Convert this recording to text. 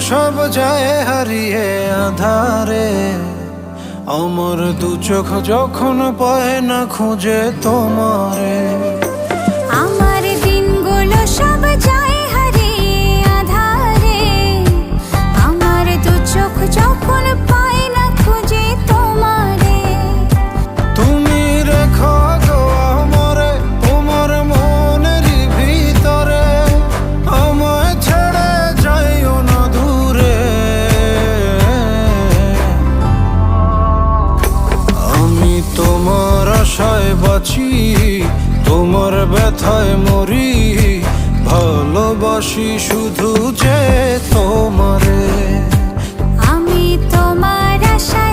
সব যায় হারিয়ে আধারে, আমার দু চোখ যখন পায় না খুঁজে তোমারে। আমার দিনগুলো সব যায় হারিয়ে আঁধারে, আমার দু চোখ যখন পায় না খুঁজে তোমারে। তুমি রেখো গো আমারে তোমার মনের ভিতরে, আমায় ছেড়ে যাইও না দূরে। আমি তোমার আশায় বাঁচি, তোমার ব্যথায় মরি, ভালোবাসি শুধু যে তোমারে। আমি তোমার আশা